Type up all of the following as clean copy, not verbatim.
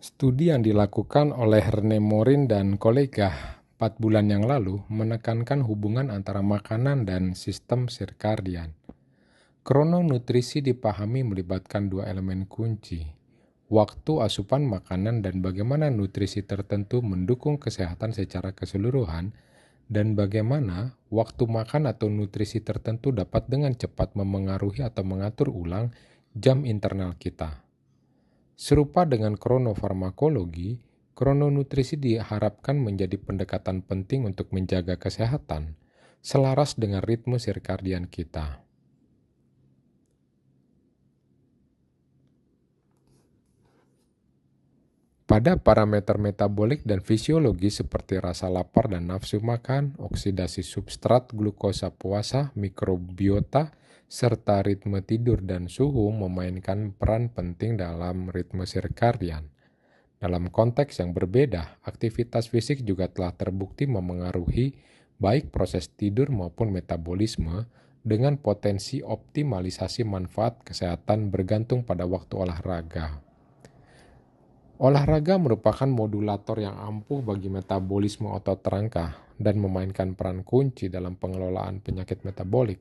Studi yang dilakukan oleh René Morin dan kolega 4 bulan yang lalu menekankan hubungan antara makanan dan sistem sirkadian. Krononutrisi dipahami melibatkan dua elemen kunci, waktu asupan makanan dan bagaimana nutrisi tertentu mendukung kesehatan secara keseluruhan, dan bagaimana waktu makan atau nutrisi tertentu dapat dengan cepat memengaruhi atau mengatur ulang jam internal kita. Serupa dengan kronofarmakologi, krononutrisi diharapkan menjadi pendekatan penting untuk menjaga kesehatan, selaras dengan ritme sirkadian kita. Pada parameter metabolik dan fisiologis seperti rasa lapar dan nafsu makan, oksidasi substrat, glukosa puasa, mikrobiota, serta ritme tidur dan suhu memainkan peran penting dalam ritme sirkadian. Dalam konteks yang berbeda, aktivitas fisik juga telah terbukti memengaruhi baik proses tidur maupun metabolisme dengan potensi optimalisasi manfaat kesehatan bergantung pada waktu olahraga. Olahraga merupakan modulator yang ampuh bagi metabolisme otot rangka dan memainkan peran kunci dalam pengelolaan penyakit metabolik.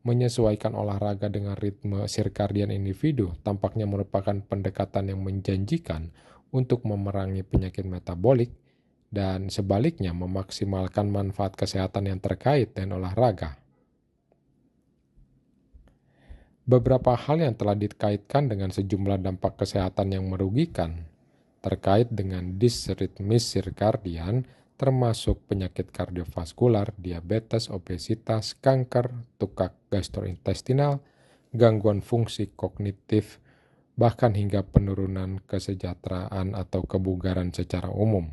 Menyesuaikan olahraga dengan ritme sirkadian individu tampaknya merupakan pendekatan yang menjanjikan untuk memerangi penyakit metabolik dan sebaliknya memaksimalkan manfaat kesehatan yang terkait dengan olahraga. Beberapa hal yang telah dikaitkan dengan sejumlah dampak kesehatan yang merugikan terkait dengan disritmis sirkadian termasuk penyakit kardiovaskular, diabetes, obesitas, kanker, tukak gastrointestinal, gangguan fungsi kognitif, bahkan hingga penurunan kesejahteraan atau kebugaran secara umum.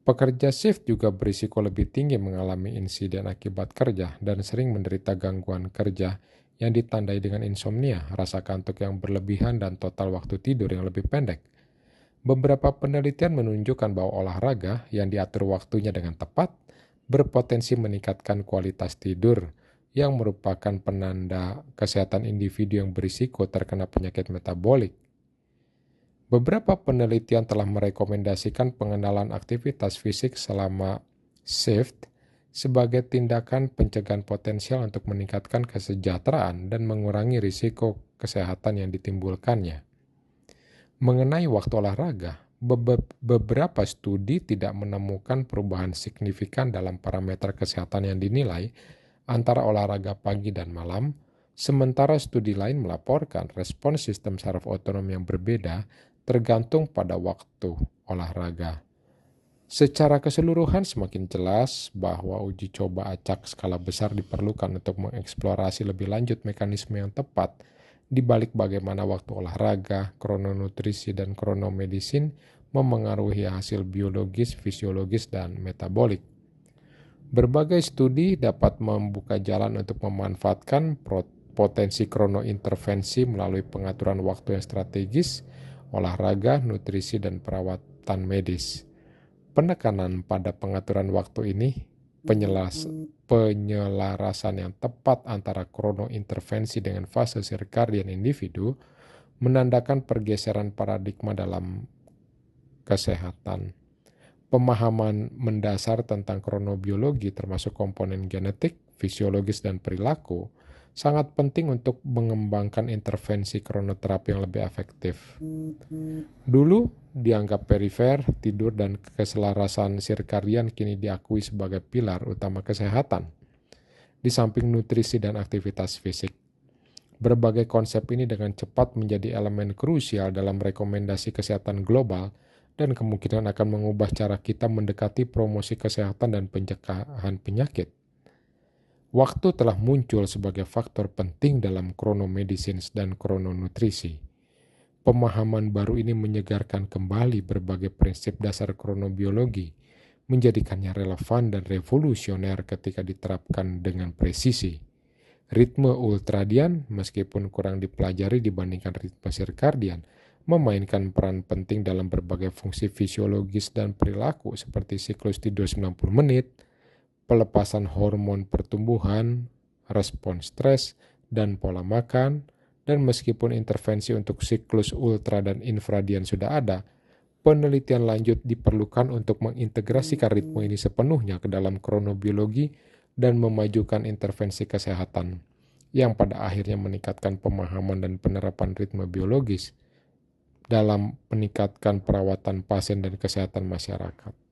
Pekerja shift juga berisiko lebih tinggi mengalami insiden akibat kerja dan sering menderita gangguan kerja yang ditandai dengan insomnia, rasa kantuk yang berlebihan, dan total waktu tidur yang lebih pendek. Beberapa penelitian menunjukkan bahwa olahraga yang diatur waktunya dengan tepat berpotensi meningkatkan kualitas tidur, yang merupakan penanda kesehatan individu yang berisiko terkena penyakit metabolik. Beberapa penelitian telah merekomendasikan pengenalan aktivitas fisik selama shift sebagai tindakan pencegahan potensial untuk meningkatkan kesejahteraan dan mengurangi risiko kesehatan yang ditimbulkannya. Mengenai waktu olahraga, beberapa studi tidak menemukan perubahan signifikan dalam parameter kesehatan yang dinilai antara olahraga pagi dan malam, sementara studi lain melaporkan respons sistem saraf otonom yang berbeda tergantung pada waktu olahraga. Secara keseluruhan semakin jelas bahwa uji coba acak skala besar diperlukan untuk mengeksplorasi lebih lanjut mekanisme yang tepat di balik bagaimana waktu olahraga, krononutrisi, dan kronomedisin memengaruhi hasil biologis, fisiologis, dan metabolik. Berbagai studi dapat membuka jalan untuk memanfaatkan potensi kronointervensi melalui pengaturan waktu yang strategis, olahraga, nutrisi, dan perawatan medis. Penekanan pada pengaturan waktu ini, penyelarasan yang tepat antara kronointervensi dengan fase sirkadian individu menandakan pergeseran paradigma dalam kesehatan. Pemahaman mendasar tentang kronobiologi termasuk komponen genetik, fisiologis, dan perilaku sangat penting untuk mengembangkan intervensi kronoterapi yang lebih efektif. Dulu dianggap perifer, tidur, dan keselarasan sirkadian kini diakui sebagai pilar utama kesehatan, di samping nutrisi dan aktivitas fisik. Berbagai konsep ini dengan cepat menjadi elemen krusial dalam rekomendasi kesehatan global dan kemungkinan akan mengubah cara kita mendekati promosi kesehatan dan pencegahan penyakit. Waktu telah muncul sebagai faktor penting dalam kronomedicine dan krononutrisi. Pemahaman baru ini menyegarkan kembali berbagai prinsip dasar kronobiologi, menjadikannya relevan dan revolusioner ketika diterapkan dengan presisi. Ritme ultradian, meskipun kurang dipelajari dibandingkan ritme sirkadian, memainkan peran penting dalam berbagai fungsi fisiologis dan perilaku seperti siklus tidur 90 menit, pelepasan hormon pertumbuhan, respons stres, dan pola makan, Dan meskipun intervensi untuk siklus ultra dan infradian sudah ada, penelitian lanjut diperlukan untuk mengintegrasikan ritme ini sepenuhnya ke dalam kronobiologi dan memajukan intervensi kesehatan, yang pada akhirnya meningkatkan pemahaman dan penerapan ritme biologis dalam meningkatkan perawatan pasien dan kesehatan masyarakat.